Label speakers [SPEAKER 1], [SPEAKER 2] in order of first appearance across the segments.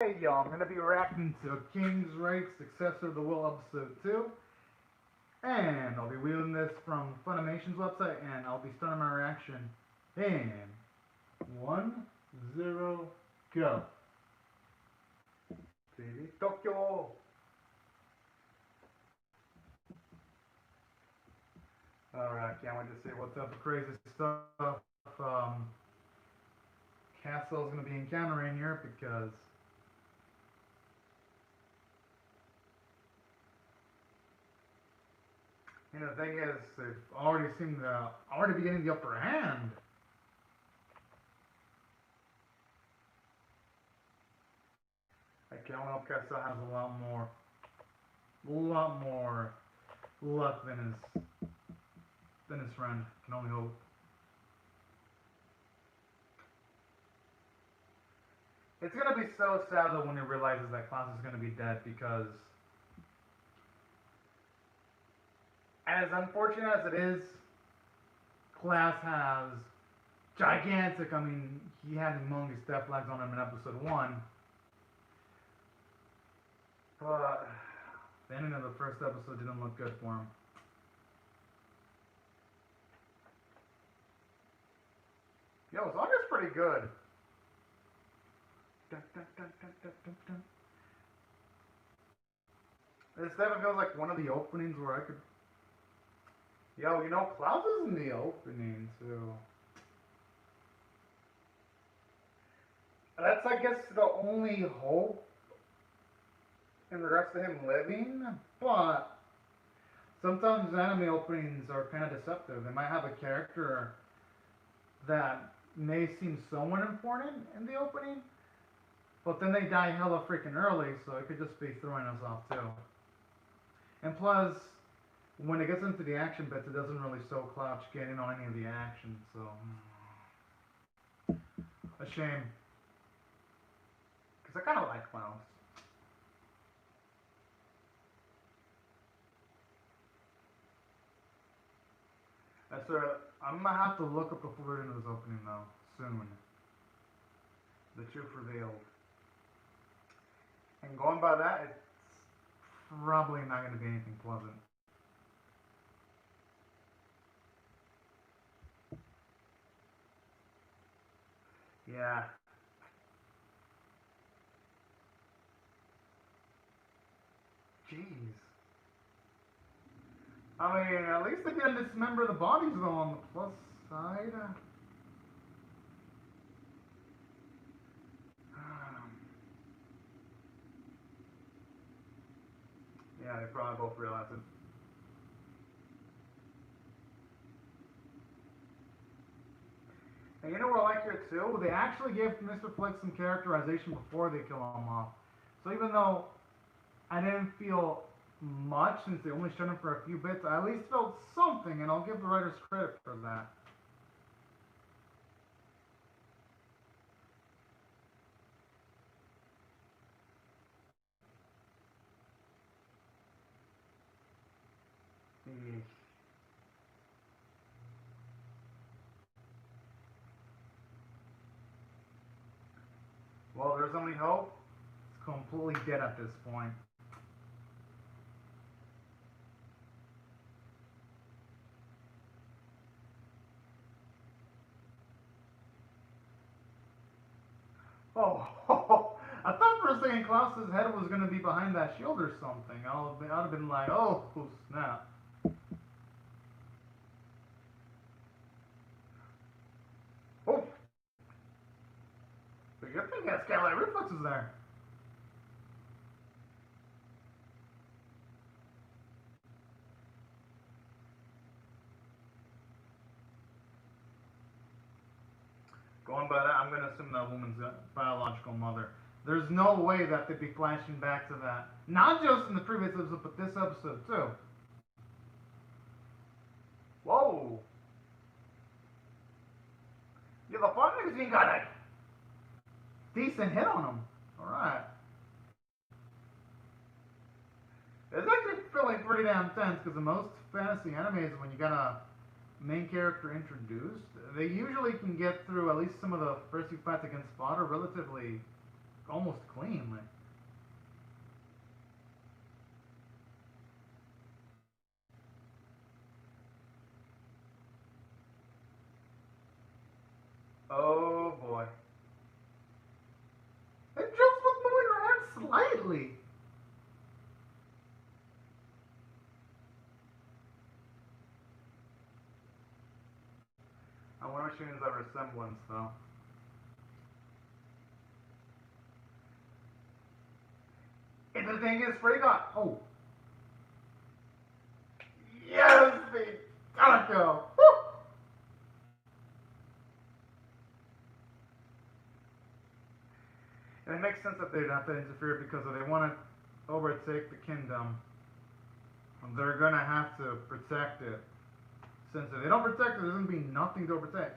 [SPEAKER 1] Hey y'all, I'm gonna be reacting to King's Raid Successor of the Will episode 2. And I'll be wheeling this from Funimation's website and I'll be starting my reaction in 1-0 go. TV Tokyo! Alright, can't wait to see what's up with crazy stuff Castle's gonna be encountering here because you know, the thing is, they've already seemed to already be getting the upper hand. I can't hope Kessa has a lot more luck than his friend. Can only hope. It's gonna be so sad though when he realizes that Klaus is gonna be dead because, as unfortunate as it is, Klaus has gigantic. I mean, he had humongous death flags on him in episode 1. But the ending of the first episode didn't look good for him. Yo, song is pretty good. Dun, dun, dun, dun, dun, dun, dun. This definitely feels like one of the openings where I could. Yo, you know, Klaus is in the opening too. That's, I guess, the only hope in regards to him living, but sometimes anime openings are kind of deceptive. They might have a character that may seem somewhat important in the opening, but then they die hella freaking early, so it could just be throwing us off too. And plus, when it gets into the action bits, it doesn't really show Clouch getting on any of the action, so a shame. Because I kind of like Clouch. I'm gonna have to look up the full version of this opening though, soon. The truth revealed. And going by that, it's probably not gonna be anything pleasant. Yeah. Jeez. I mean, at least they didn't dismember the bodies though on the plus side. Yeah, they probably both realized it. And you know what I like here too? They actually gave Mr. Flex some characterization before they kill him off. So even though I didn't feel much since they only showed him for a few bits, I at least felt something, and I'll give the writers credit for that. Well, there's only hope. It's completely dead at this point. Oh, I thought for a second Klaus's head was going to be behind that shield or something. I'd have been like, oh, snap. Oh, the good thing has Skylight Reflexes there. Going by that, I'm going to assume that woman's biological mother. There's no way that they'd be flashing back to that. Not just in the previous episode, but this episode too. Whoa. Yeah, the fun magazine got a decent hit on him. Alright. It's actually feeling pretty damn tense because in most fantasy animes, when you got a main character introduced, they usually can get through at least some of the first few fights against fodder relatively almost clean. Like, oh boy. It just was moving her hand slightly. I wonder if she means a resemblance, though. And the thing is, Frey got. Oh. Yes, the taco! Woo! And it makes sense that they'd have to interfere because if they want to overtake the kingdom, they're gonna have to protect it. Since if they don't protect it, there's gonna be nothing to overtake.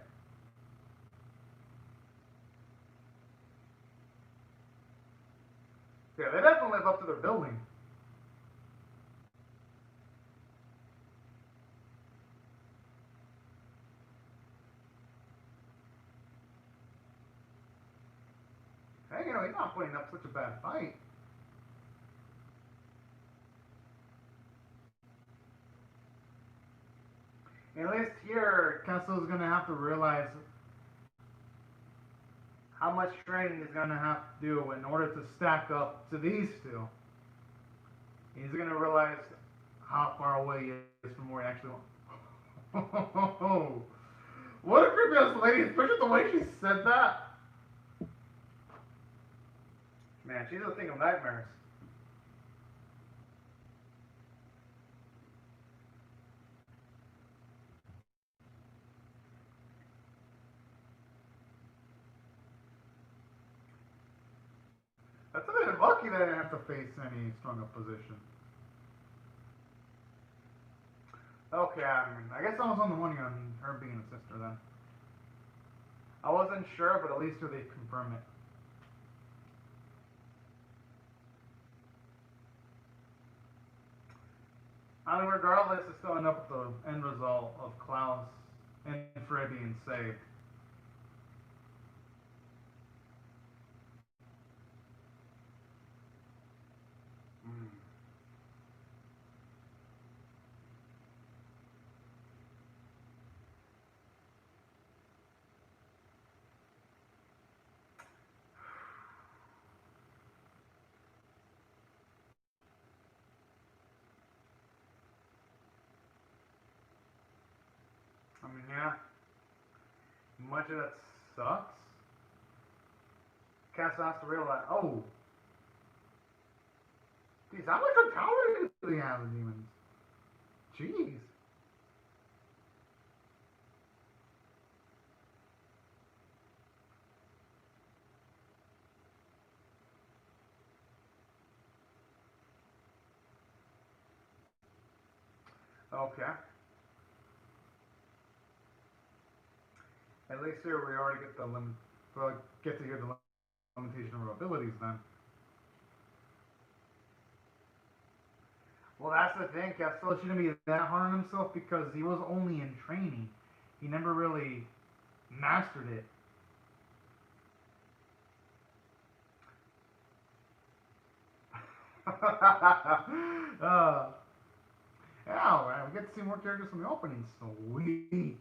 [SPEAKER 1] Yeah, they definitely live up to their building. Hey, he's not putting up such a bad fight. At least here, Kessel's gonna have to realize how much training he's gonna have to do in order to stack up to these two. He's gonna realize how far away he is from where he actually wants. What a creepy ass lady, especially the way she said that. Man, she's a thing of nightmares. That's a bit lucky that I didn't have to face any strong opposition. Okay, I guess I was on the money on her being a sister then. I wasn't sure, but at least they confirm it. I mean, regardless, it's still end up with the end result of Klaus and Frey being saved. Mm. I mean, yeah, much of that sucks. Cass has to realize, oh, geez, how much power do they have, the demons? Jeez. Okay. At least here we already get the get to hear the limitation of our abilities then. Well, that's the thing. Castello shouldn't be that hard on himself because he was only in training. He never really mastered it. uh, yeah, man, we get to see more characters from the opening. Sweet.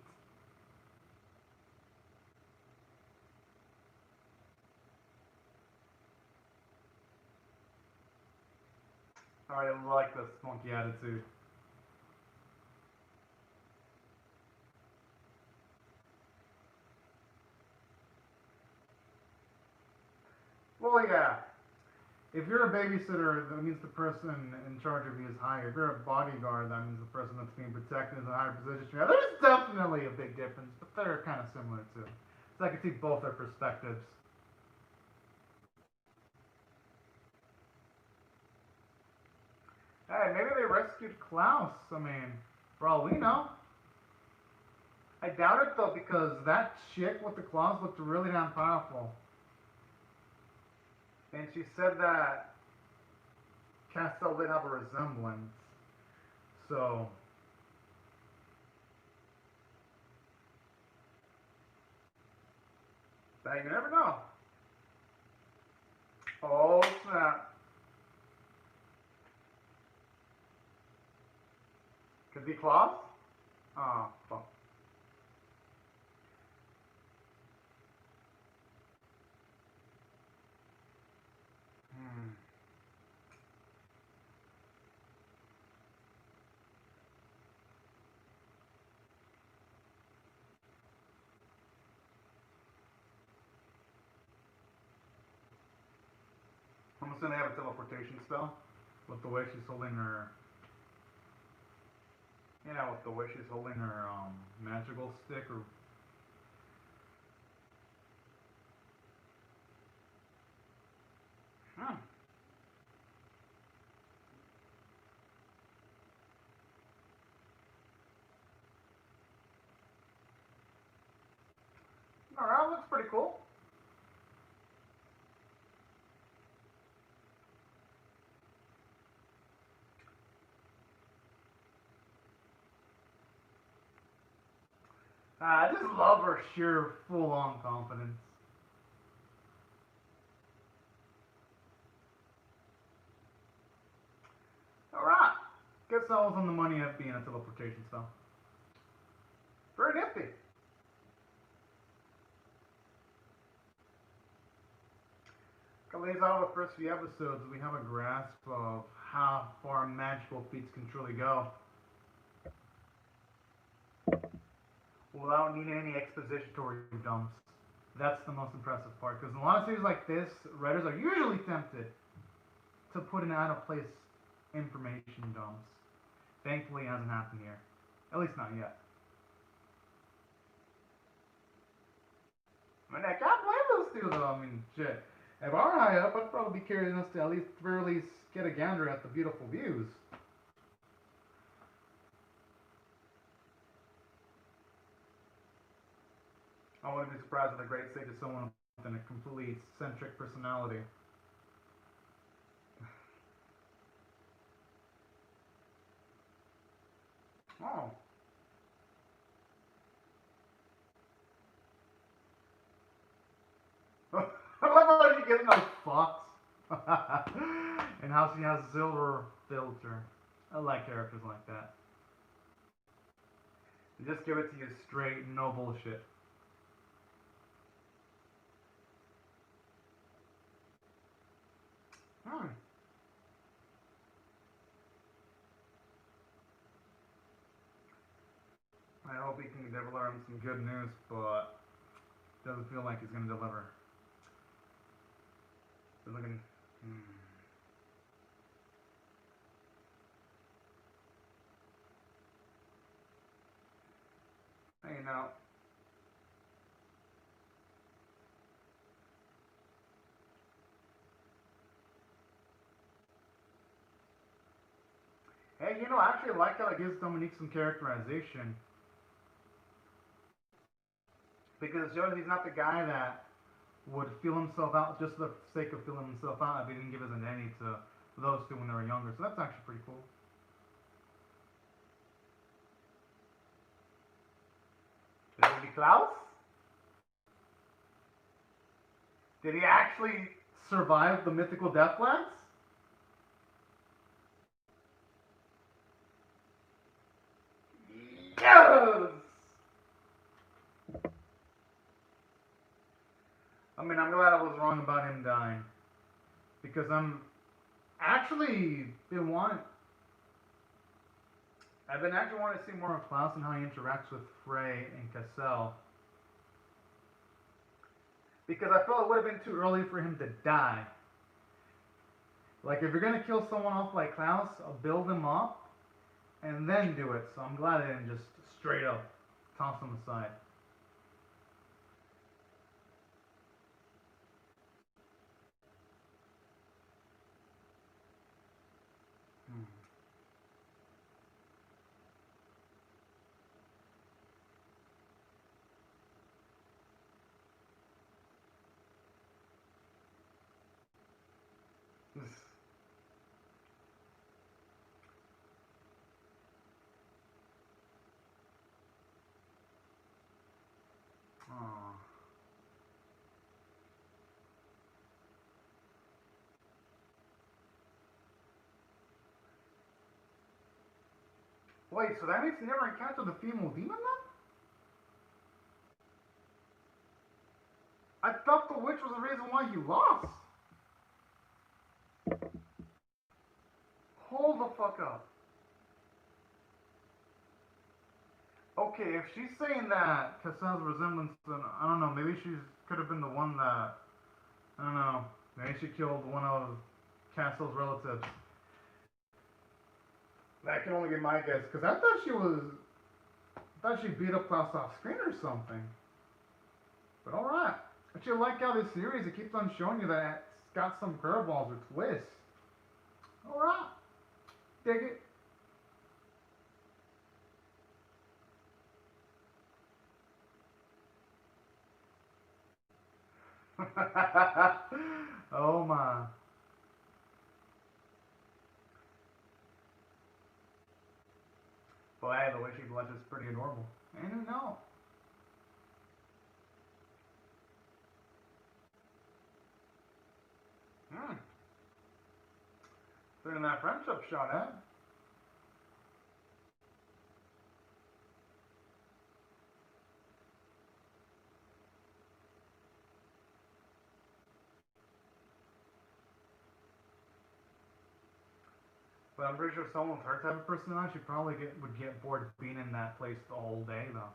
[SPEAKER 1] Alright, I like this funky attitude. Well, yeah. If you're a babysitter, that means the person in charge of you is higher. If you're a bodyguard, that means the person that's being protected is in a higher position. Yeah, there's definitely a big difference, but they're kind of similar too. So I can see both their perspectives. Hey, maybe they rescued Klaus. I mean, for all we know. I doubt it though, because that chick with the claws looked really damn powerful. And she said that Castell did have a resemblance. So, that you never know. Oh snap. Could be claws? Oh, fuck. Hmm. I'm assuming they have a teleportation spell with the way she's holding her. Yeah, with the way she's holding her magical stick or. Hmm. Alright, looks pretty cool. I just love her sheer full-on confidence. Alright. Guess I was on the money at being a teleportation spell. Very nifty. At least out of the first few episodes, we have a grasp of how far magical feats can truly go without needing any expository dumps. That's the most impressive part, because in a lot of series like this, writers are usually tempted to put in out of place information dumps. Thankfully, it hasn't happened here. At least not yet. I mean, I can't blame those two, though. I mean, shit. If I were high up, I'd probably be curious enough to at least thoroughly get a gander at the beautiful views. I wouldn't be surprised if the great sage is someone with a completely eccentric personality. Oh. I love how she gets no fucks. And how she has silver filter. I like characters like that. They just give it to you straight, no bullshit. Hmm. I hope he can deliver him some good news, but doesn't feel like he's gonna deliver. Doesn't gonna. Hmm. Hey, now. Hey, I actually like how it gives Dominique some characterization because it shows he's not the guy that would feel himself out just for the sake of feeling himself out if he didn't give his identity to those two when they were younger. So that's actually pretty cool. Is it Klaus? Did he actually survive the mythical death blast? Yes! I mean, I'm glad I was wrong about him dying. Because I'm actually been wanting. I've been actually wanting to see more of Klaus and how he interacts with Frey and Cassell. Because I felt it would have been too early for him to die. Like, if you're gonna kill someone off like Klaus, I'll build him up and then do it. So I'm glad I didn't just straight up toss him aside. Hmm. Aw. Wait, so that means he never encountered the female demon then? I thought the witch was the reason why he lost. Hold the fuck up. Okay, if she's saying that Casselle's resemblance, then I don't know. Maybe she could have been the one that, I don't know. Maybe she killed one of Castle's relatives. That can only be my guess, because I thought she beat up Klaus off screen or something. But alright. Actually, I like how this series, it keeps on showing you that it's got some curveballs or twists. Alright. Dig it. Oh my. Well, hey, the way she blushes is pretty adorable. And who knows? Hmm. Doing that friendship shot, eh? But I'm pretty sure someone with her type of personality, she probably would get bored being in that place the whole day, though.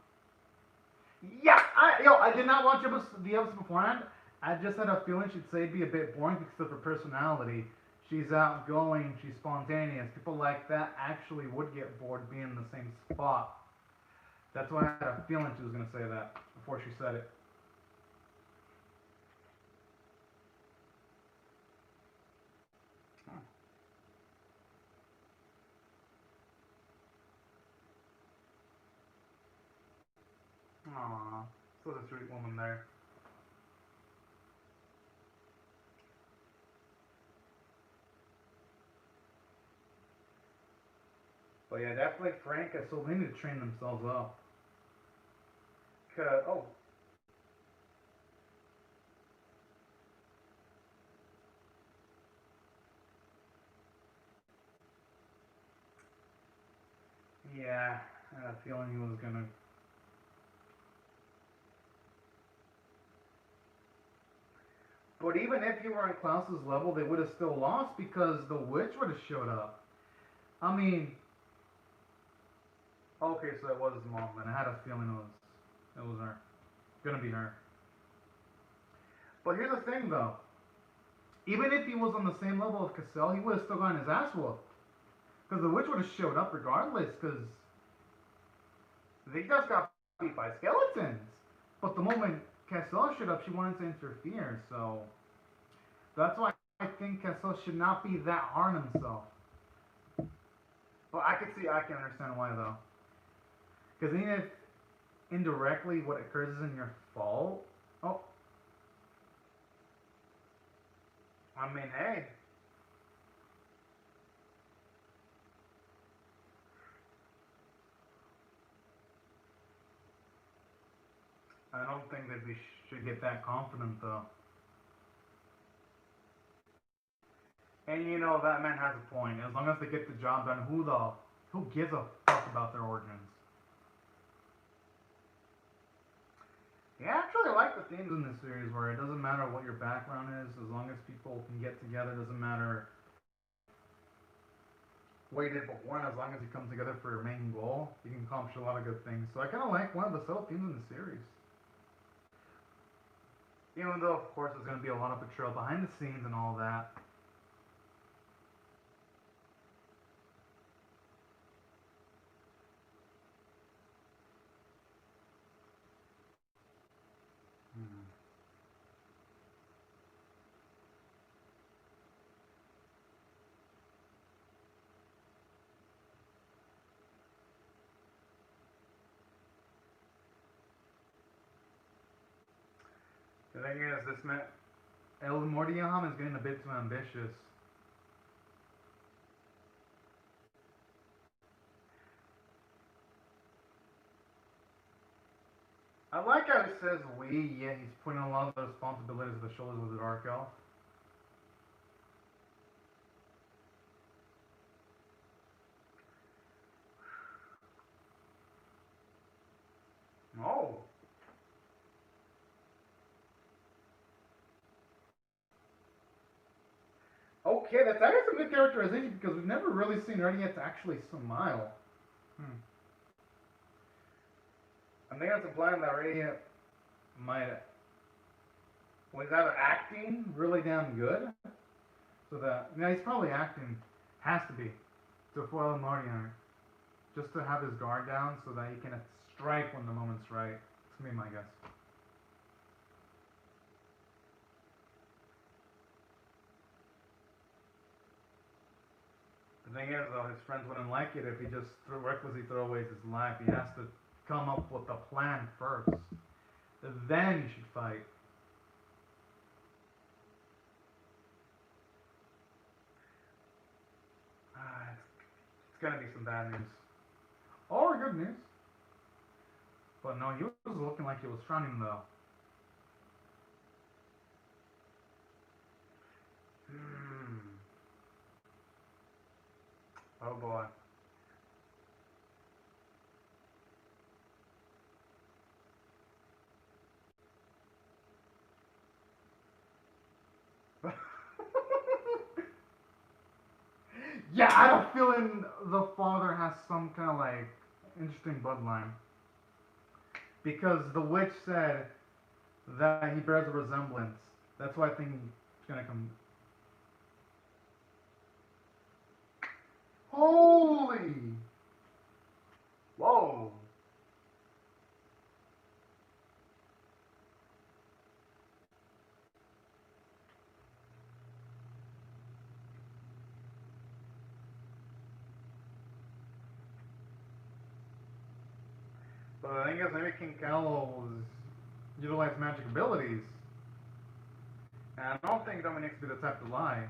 [SPEAKER 1] Yeah, I did not watch the episode beforehand. I just had a feeling she'd say it'd be a bit boring because of her personality. She's outgoing, she's spontaneous. People like that actually would get bored being in the same spot. That's why I had a feeling she was gonna say that before she said it. Aww, such a sweet woman there. But yeah, definitely Frank and so they need to train themselves up. Oh, yeah, I had a feeling he was gonna. But even if you were on Klaus's level, they would have still lost because the witch would have showed up. I mean, okay, so it was his mom, and I had a feeling it was her, gonna be her. But here's the thing, though. Even if he was on the same level as Cassell, he would have still gotten his ass whooped. Because the witch would have showed up regardless, because they just got beat by skeletons. But the moment Cassell showed up, she wanted to interfere, so that's why I think Cassell should not be that hard on himself. But I can understand why though. Because even if indirectly what occurs isn't your fault, oh, I mean, hey, I don't think that we should get that confident though. And you know that man has a point. As long as they get the job done, who gives a fuck about their origins? Yeah, I actually like the themes in this series where it doesn't matter what your background is, as long as people can get together, it doesn't matter what you did before, and as long as you come together for your main goal, you can accomplish a lot of good things. So I kind of like one of the subtle themes in the series. Even though, of course, there's going to be a lot of betrayal behind the scenes and all that. Hmm. The thing is, this man, El Mordiaham is getting a bit too ambitious. I like how he says we, yet he's putting a lot of the responsibilities on the shoulders of the Dark Elf. Okay, that's actually some good characterization because we've never really seen Radiant actually smile. Hmm. I think that's implying that Radiant might, well, he's either acting really damn good, so that, he's probably acting, has to be, to foil Mardian, just to have his guard down so that he can strike when the moment's right. It's gonna be my guess. The thing is, though, his friends wouldn't like it if he just recklessly throws his life. He has to come up with a plan first. Then you should fight. It's gonna be some bad news. Or good news. But no, he was looking like he was frowning, though. Hmm. Oh boy. Yeah, I have a feeling the father has some kind of like interesting bloodline. Because the witch said that he bears a resemblance. That's why I think he's gonna come. Holy! Whoa! But the thing is, maybe King Callows utilize magic abilities. And I don't think Dominique's be the type to lie.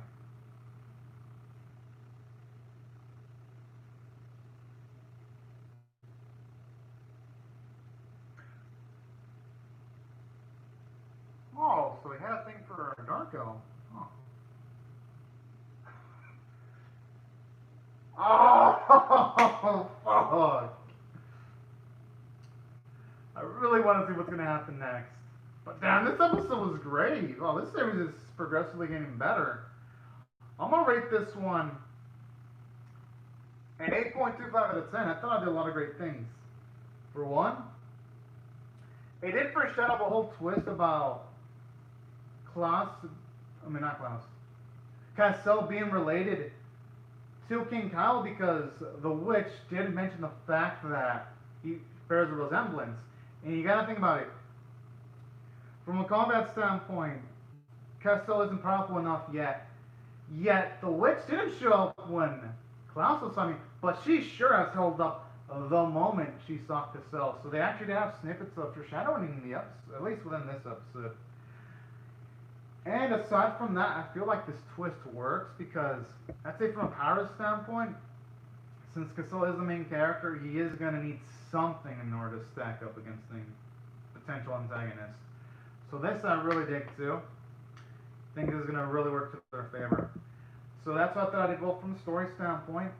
[SPEAKER 1] Oh, so he had a thing for Darko. Oh. Oh, fuck. I really want to see what's going to happen next. But damn, this episode was great. Wow, this series is progressively getting better. I'm going to rate this one an 8.25 out of 10. I thought I did a lot of great things. For one, it did foreshadow the whole twist about Klaus, not Klaus, Cassell being related to King Kyle because the witch did mention the fact that he bears a resemblance. And you gotta think about it. From a combat standpoint, Cassell isn't powerful enough yet. Yet the witch didn't show up when Klaus was coming, but she sure has held up the moment she saw Cassell. So they actually have snippets of foreshadowing in the episode, at least within this episode. And aside from that, I feel like this twist works because I'd say from a power standpoint, since Cassell is the main character, he is going to need something in order to stack up against the potential antagonist. So this I really dig too. I think this is going to really work to their favor. So that's what I thought I'd go from the story standpoint.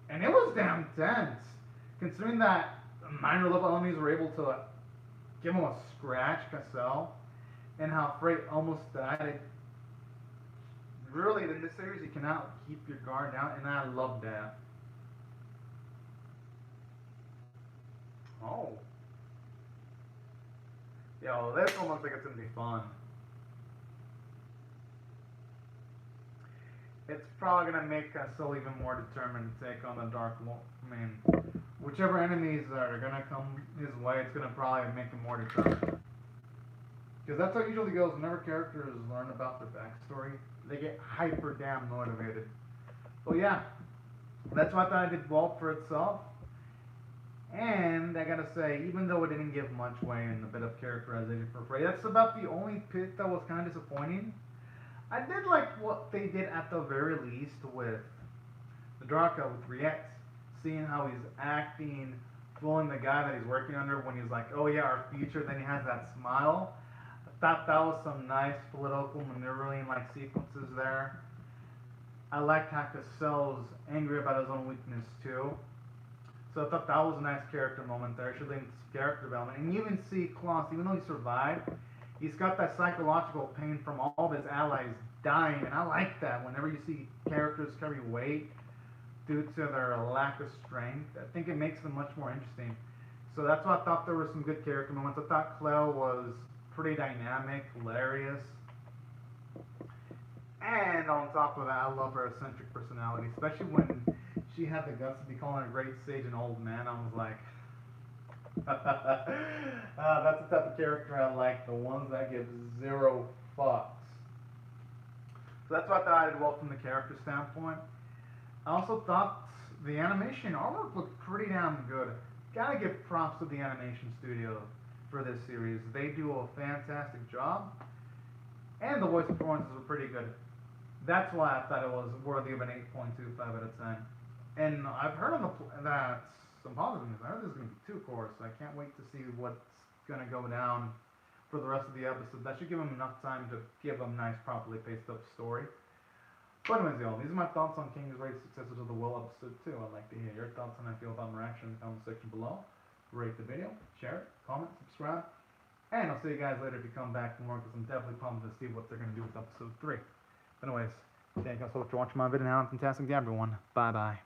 [SPEAKER 1] And it was damn tense. Considering that minor level enemies were able to give him a scratch, Cassell, and how Freight almost died. Really, in this series, you cannot keep your guard down, and I love that. Oh. Yo, this one looks like it's gonna be fun. It's probably gonna make Cassell even more determined to take on the Dark Lord. I mean, whichever enemies are gonna come his way, it's gonna probably make him more determined. Because that's how it usually goes whenever characters learn about their backstory. They get hyper damn motivated. So yeah, that's why I thought I did Vault for itself. And I gotta say, even though it didn't give much away in a bit of characterization for Frey, that's about the only bit that was kind of disappointing. I did like what they did at the very least with the Draka with Riet, seeing how he's acting, fooling the guy that he's working under when he's like, oh yeah, our future, then he has that smile. I thought that was some nice political maneuvering like sequences there. I liked how Cassell's angry about his own weakness too. So I thought that was a nice character moment there. Should lead to some character development. And you even see Klaus, even though he survived, he's got that psychological pain from all of his allies dying, and I like that. Whenever you see characters carry weight due to their lack of strength, I think it makes them much more interesting. So that's why I thought there were some good character moments. I thought Cleo was pretty dynamic, hilarious, and on top of that, I love her eccentric personality, especially when she had the guts to be calling a great sage an old man. I was like, that's the type of character I like, the ones that give zero fucks. So that's what I thought I did well from the character standpoint. I also thought the animation artwork looked pretty damn good. Gotta give props to the animation studio for this series. They do a fantastic job, and the voice performances were pretty good. That's why I thought it was worthy of an 8.25 out of 10. And I've heard that some positive news. I heard there's going to be two course. I can't wait to see what's going to go down for the rest of the episode. That should give them enough time to give them a nice, properly paced up story. But anyways, y'all, these are my thoughts on King's Raid Successors of the Will episode 2. I'd like to hear your thoughts on how I feel about my reaction in the comment section below. Rate the video, share it, comment, subscribe. And I'll see you guys later if you come back for more, because I'm definitely pumped to see what they're going to do with episode 3. Anyways, thank you guys so much for watching my video, and have a fantastic day, everyone. Bye-bye.